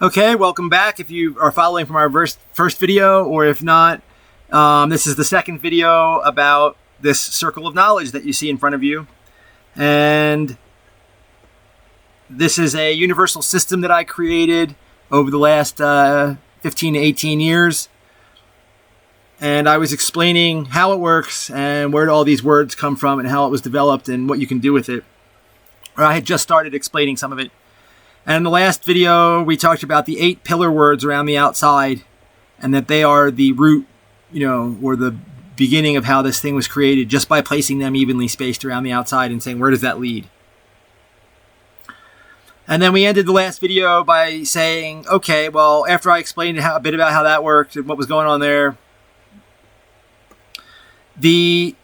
Okay, welcome back. If you are following from our first video, or if not, this is the second video about this circle of knowledge that you see in front of you. And this is a universal system that I created over the last 15 to 18 years. And I was explaining how it works and where all these words come from and how it was developed and what you can do with it. Or I had just started explaining some of it. And in the last video, we talked about the 8 pillar words around the outside, and that they are the root, or the beginning of how this thing was created, just by placing them evenly spaced around the outside and saying, where does that lead? And then we ended the last video by saying, okay, well, after I explained a bit about how that worked and what was going on there, the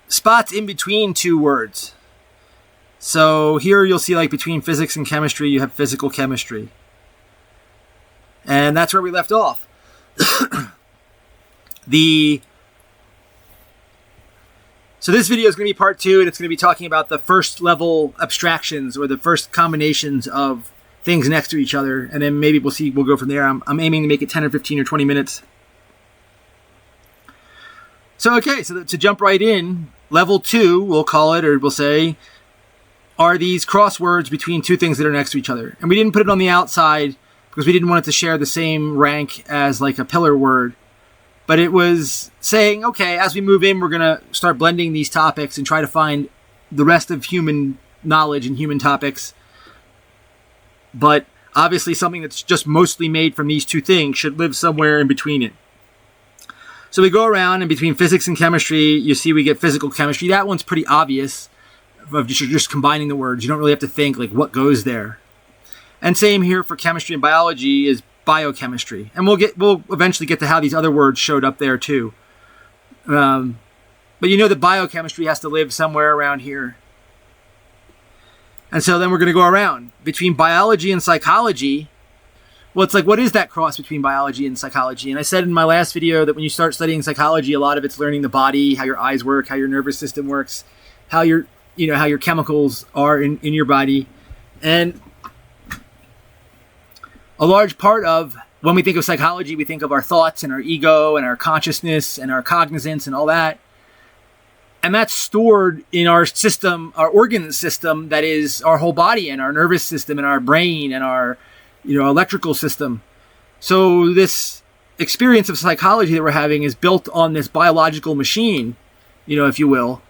spots in between two words. So here you'll see, like, between physics and chemistry, you have physical chemistry. And that's where we left off. So this video is going to be part 2, and it's going to be talking about the first level abstractions, or the first combinations of things next to each other. And then maybe we'll go from there. I'm aiming to make it 10 or 15 or 20 minutes. So, okay, so to jump right in, level 2, we'll call it, or we'll say, are these crosswords between two things that are next to each other. And we didn't put it on the outside because we didn't want it to share the same rank as like a pillar word. But it was saying, okay, as we move in, we're going to start blending these topics and try to find the rest of human knowledge and human topics. But obviously something that's just mostly made from these two things should live somewhere in between it. So we go around, and between physics and chemistry, you see we get physical chemistry. That one's pretty obvious. Of just combining the words. You don't really have to think like what goes there. And same here for chemistry and biology is biochemistry. And we'll eventually get to how these other words showed up there too. But that biochemistry has to live somewhere around here. And so then we're going to go around between biology and psychology. Well, it's like, what is that cross between biology and psychology? And I said in my last video that when you start studying psychology, a lot of it's learning the body, how your eyes work, how your nervous system works, how your chemicals are in your body. And a large part of when we think of psychology, we think of our thoughts and our ego and our consciousness and our cognizance and all that. And that's stored in our system, our organ system, that is our whole body, and our nervous system and our brain and our, electrical system. So this experience of psychology that we're having is built on this biological machine, if you will.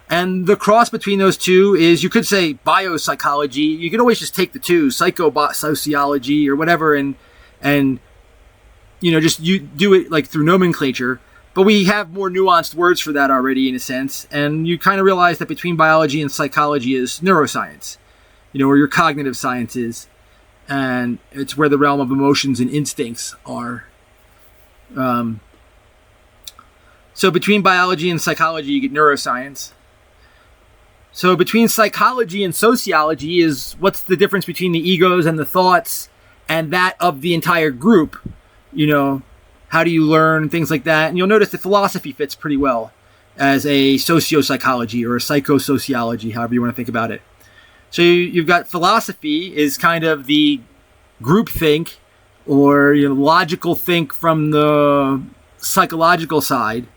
And the cross between those two is, you could say biopsychology. You could always just take the two, psychosociology or whatever, and just you do it like through nomenclature. But we have more nuanced words for that already, in a sense. And you kind of realize that between biology and psychology is neuroscience, or your cognitive sciences. And it's where the realm of emotions and instincts are. So between biology and psychology, you get neuroscience. So between psychology and sociology is what's the difference between the egos and the thoughts and that of the entire group. How do you learn, things like that. And you'll notice that philosophy fits pretty well as a sociopsychology or a psychosociology, however you want to think about it. So you've got philosophy is kind of the group think, or logical think from the psychological side.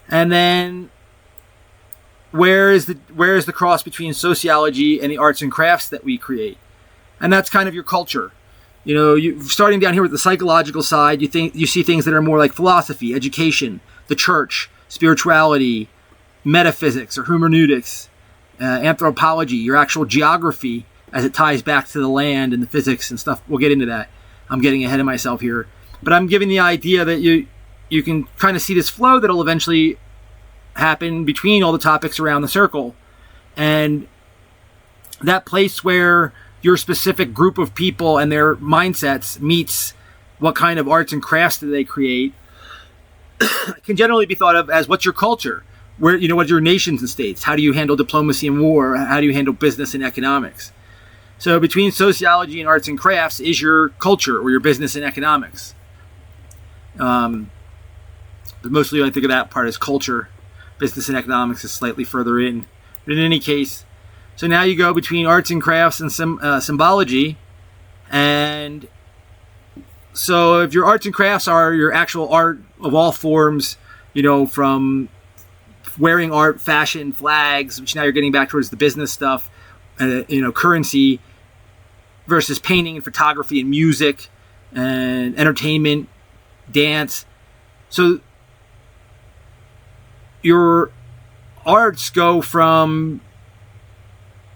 And then where is the cross between sociology and the arts and crafts that we create? And that's kind of your culture. Starting down here with the psychological side, you see things that are more like philosophy, education, the church, spirituality, metaphysics or hermeneutics, anthropology, your actual geography as it ties back to the land and the physics and stuff. We'll get into that. I'm getting ahead of myself here. But I'm giving the idea that you can kind of see this flow that'll eventually happen between all the topics around the circle. And that place where your specific group of people and their mindsets meets what kind of arts and crafts do they create can generally be thought of as, what's your culture? Where, what's your nations and states? How do you handle diplomacy and war? How do you handle business and economics? So between sociology and arts and crafts is your culture, or your business and economics. But mostly I think of that part as culture. Business and economics is slightly further in. But in any case, so now you go between arts and crafts and symbology. And so if your arts and crafts are your actual art of all forms, from wearing art, fashion, flags, which now you're getting back towards the business stuff, currency, versus painting and photography and music and entertainment, dance. So your arts go from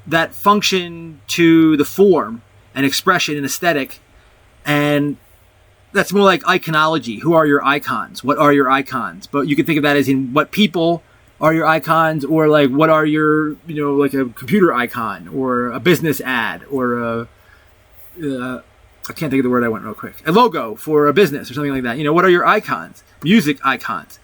that function to the form and expression and aesthetic, and that's more like iconology. Who are your icons? What are your icons? But you can think of that as in what people are your icons, or like what are your, like a computer icon or a business ad or I can't think of the word I want real quick. A logo for a business or something like that. What are your icons? Music icons.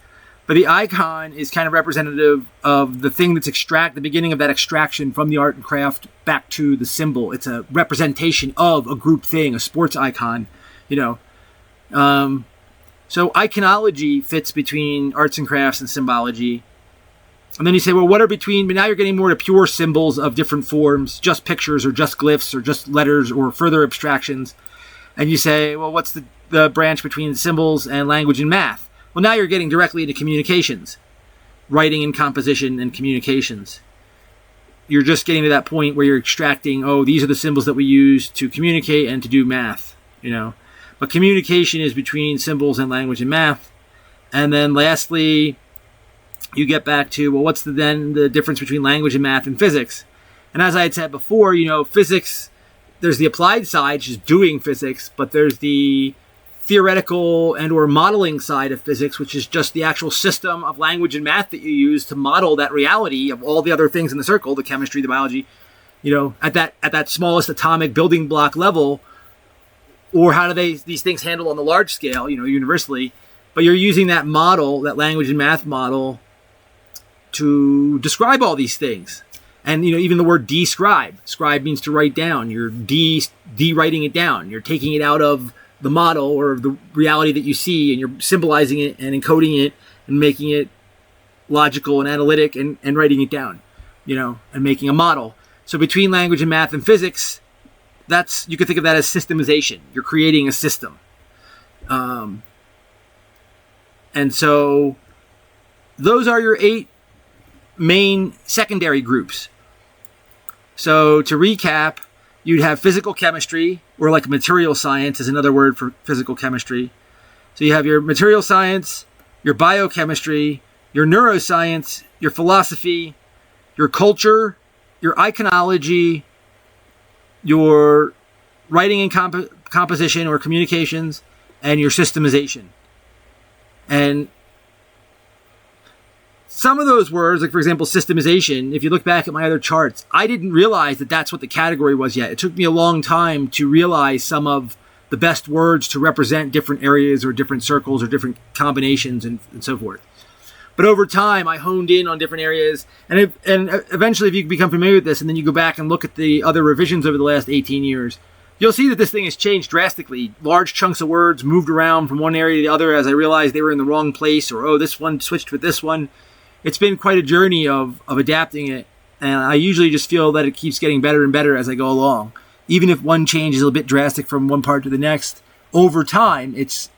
But the icon is kind of representative of the thing that's the beginning of that extraction from the art and craft back to the symbol. It's a representation of a group thing, a sports icon, So iconology fits between arts and crafts and symbology. And then you say, well, what are between, but now you're getting more to pure symbols of different forms, just pictures or just glyphs or just letters or further abstractions. And you say, well, what's the branch between symbols and language and math? Well, now you're getting directly into communications, writing and composition and communications. You're just getting to that point where you're extracting, these are the symbols that we use to communicate and to do math, But communication is between symbols and language and math. And then lastly, you get back to, well, what's the difference between language and math and physics? And as I had said before, physics, there's the applied side, just doing physics, but there's the theoretical and or modeling side of physics, which is just the actual system of language and math that you use to model that reality of all the other things in the circle, the chemistry, the biology, at that smallest atomic building block level, or how do these things handle on the large scale, universally. But you're using that model, that language and math model, to describe all these things. And, even the word describe. Scribe means to write down. You're de-writing it down. You're taking it out of the model or the reality that you see, and you're symbolizing it and encoding it and making it logical and analytic and writing it down, and making a model. So between language and math and physics, you could think of that as systemization. You're creating a system. And so those are your 8 main secondary groups. So to recap, you'd have physical chemistry, or like material science is another word for physical chemistry. So you have your material science, your biochemistry, your neuroscience, your philosophy, your culture, your iconology, your writing and composition or communications, and your systemization. And some of those words, like for example, systemization, if you look back at my other charts, I didn't realize that that's what the category was yet. It took me a long time to realize some of the best words to represent different areas or different circles or different combinations and so forth. But over time, I honed in on different areas. And eventually, if you become familiar with this and then you go back and look at the other revisions over the last 18 years, you'll see that this thing has changed drastically. Large chunks of words moved around from one area to the other as I realized they were in the wrong place, or, this one switched with this one. It's been quite a journey of adapting it, and I usually just feel that it keeps getting better and better as I go along. Even if one change is a bit drastic from one part to the next, over time, it's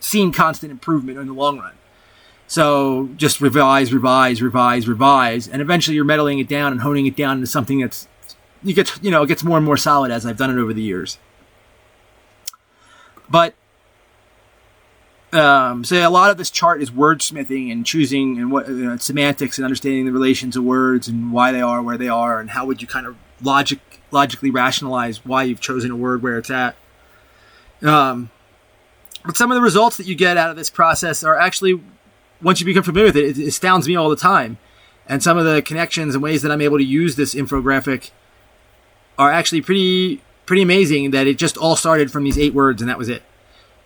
seen constant improvement in the long run. So just revise, and eventually you're meddling it down and honing it down into something it gets more and more solid as I've done it over the years. But so a lot of this chart is wordsmithing and choosing and what semantics and understanding the relations of words and why they are where they are, and how would you kind of logically rationalize why you've chosen a word where it's at. But some of the results that you get out of this process are actually, once you become familiar with it, it astounds me all the time. And some of the connections and ways that I'm able to use this infographic are actually pretty amazing, that it just all started from these 8 words and that was it.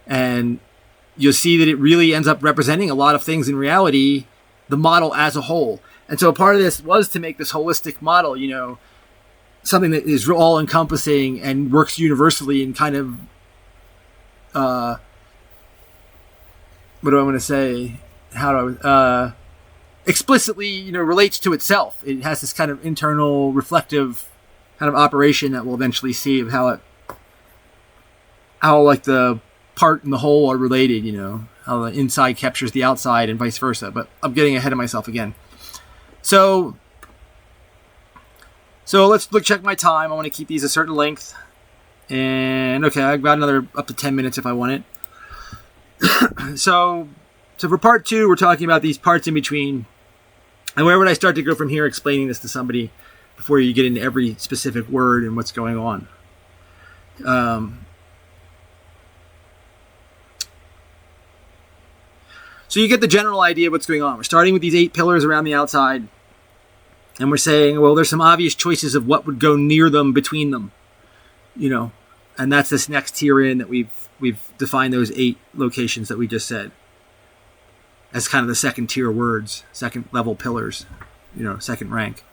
And you'll see that it really ends up representing a lot of things in reality, the model as a whole. And so part of this was to make this holistic model, something that is all encompassing and works universally and kind of, what do I want to say? Explicitly, relates to itself. It has this kind of internal reflective kind of operation that we'll eventually see of how it how like the part and the whole are related, you know, how the inside captures the outside and vice versa. But I'm getting ahead of myself again. So let's check my time. I want to keep these a certain length. And okay, I've got another up to 10 minutes if I want it. So for part 2, we're talking about these parts in between. And where would I start to go from here explaining this to somebody before you get into every specific word and what's going on? So you get the general idea of what's going on. We're starting with these 8 pillars around the outside. And we're saying, well, there's some obvious choices of what would go near them, between them. You know, and that's this next tier in that we've defined those 8 locations that we just said as kind of the second tier words, second level pillars, you know, second rank.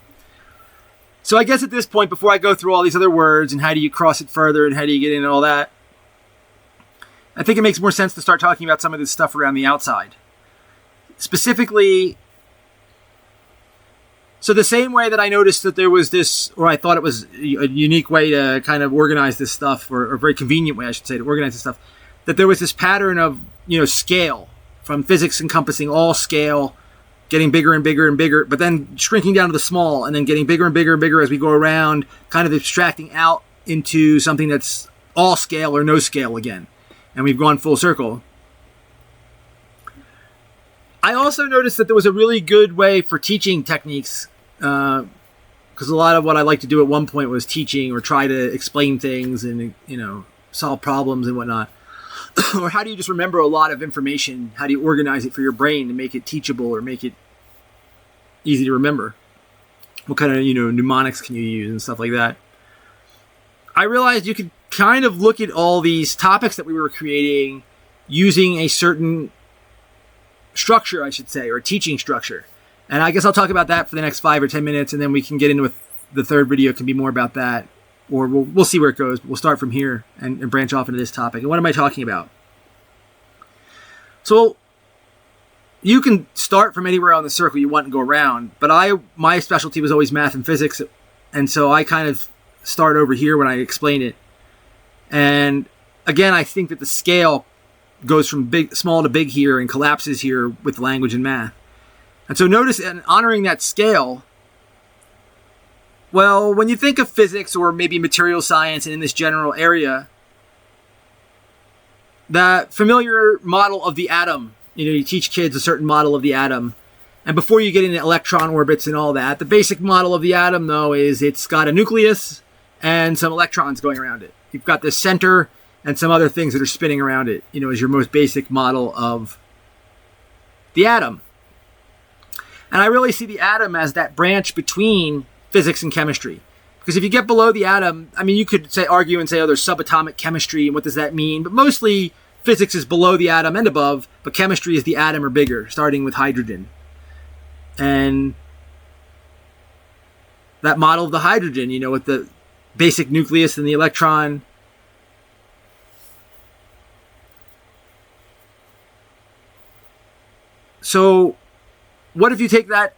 So I guess at this point, before I go through all these other words and how do you cross it further and how do you get into all that, I think it makes more sense to start talking about some of this stuff around the outside. Specifically, so the same way that I noticed that there was this, or I thought it was a unique way to kind of organize this stuff, or a very convenient way, I should say, to organize this stuff, that there was this pattern of, you know, scale, from physics encompassing all scale, getting bigger and bigger and bigger, but then shrinking down to the small, and then getting bigger and bigger and bigger as we go around, kind of abstracting out into something that's all scale or no scale again. And we've gone full circle. I also noticed that there was a really good way for teaching techniques, because a lot of what I like to do at one point was teaching or try to explain things and, you know, solve problems and whatnot. Or how do you just remember a lot of information? How do you organize it for your brain to make it teachable or make it easy to remember? What kind of, you know, mnemonics can you use and stuff like that? I realized you could kind of look at all these topics that we were creating using a certain structure, I should say, or teaching structure. And I guess I'll talk about that for the next 5 or 10 minutes, and then we can get into the third video. Can be more about that, or we'll see where it goes. We'll start from here and branch off into this topic. And what am I talking about? So you can start from anywhere on the circle you want and go around, but my specialty was always math and physics, and so I kind of start over here when I explain it. And again, I think that the scale goes from small to big here and collapses here with language and math. And so notice, in honoring that scale, well, when you think of physics or maybe material science and in this general area, that familiar model of the atom, you know, you teach kids a certain model of the atom. And before you get into electron orbits and all that, the basic model of the atom, though, is it's got a nucleus and some electrons going around it. You've got this center and some other things that are spinning around it, you know, as your most basic model of the atom. And I really see the atom as that branch between physics and chemistry. Because if you get below the atom, I mean, you could argue and say, oh, there's subatomic chemistry, and what does that mean? But mostly physics is below the atom and above, but chemistry is the atom or bigger, starting with hydrogen. And that model of the hydrogen, you know, with the basic nucleus and the electron. So what if you take that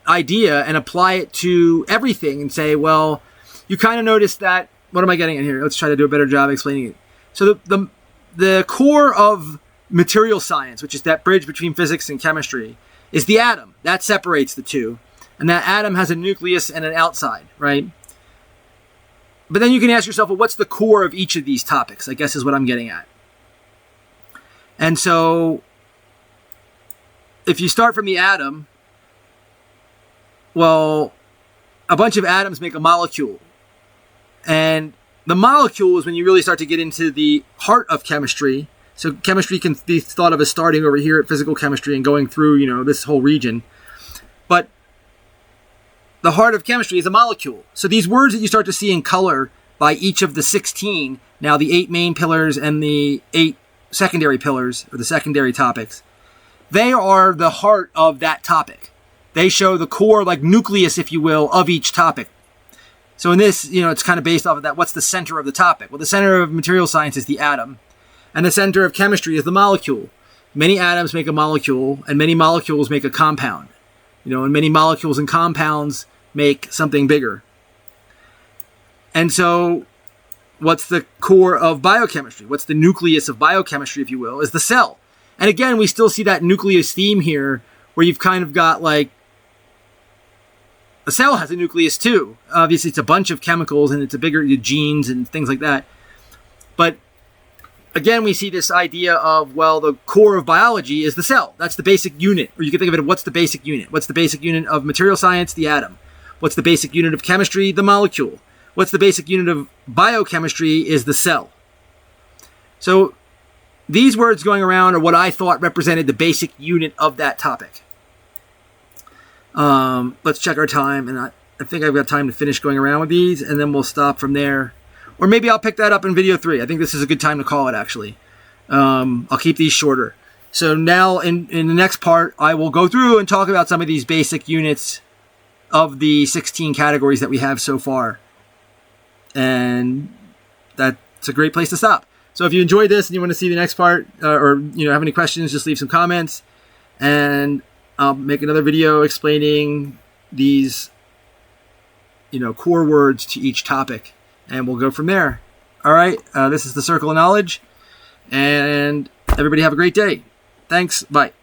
idea and apply it to everything and say, well, you kind of notice that, what am I getting at here? Let's try to do a better job explaining it. So the core of material science, which is that bridge between physics and chemistry, is the atom. That separates the two. And that atom has a nucleus and an outside, right? But then you can ask yourself, well, what's the core of each of these topics? I guess is what I'm getting at. And so if you start from the atom, well, a bunch of atoms make a molecule. And the molecule is when you really start to get into the heart of chemistry. So chemistry can be thought of as starting over here at physical chemistry and going through, you know, this whole region. But the heart of chemistry is a molecule. So these words that you start to see in color by each of the 16, now the 8 main pillars and the 8 secondary pillars, or the secondary topics, they are the heart of that topic. They show the core, like nucleus, if you will, of each topic. So in this, you know, it's kind of based off of that. What's the center of the topic? Well, the center of material science is the atom. And the center of chemistry is the molecule. Many atoms make a molecule, and many molecules make a compound. You know, and many molecules and compounds make something bigger. And so what's the core of biochemistry, what's the nucleus of biochemistry, if you will, is the cell. And again, we still see that nucleus theme here, where you've kind of got like, a cell has a nucleus too. Obviously, it's a bunch of chemicals and it's a bigger genes and things like that. But again, we see this idea of, well, the core of biology is the cell. That's the basic unit. Or you can think of it, what's the basic unit? What's the basic unit of material science? The atom. What's the basic unit of chemistry? The molecule. What's the basic unit of biochemistry? Is the cell. So these words going around are what I thought represented the basic unit of that topic. Let's check our time, and I think I've got time to finish going around with these, and then we'll stop from there. Or maybe I'll pick that up in video 3. I think this is a good time to call it, actually. I'll keep these shorter. So now in the next part, I will go through and talk about some of these basic units of the 16 categories that we have so far. And that's a great place to stop. So if you enjoyed this and you want to see the next part, or have any questions, just leave some comments. And I'll make another video explaining these, core words to each topic, and we'll go from there. All right. This is the Circle of Knowledge, and everybody have a great day. Thanks. Bye.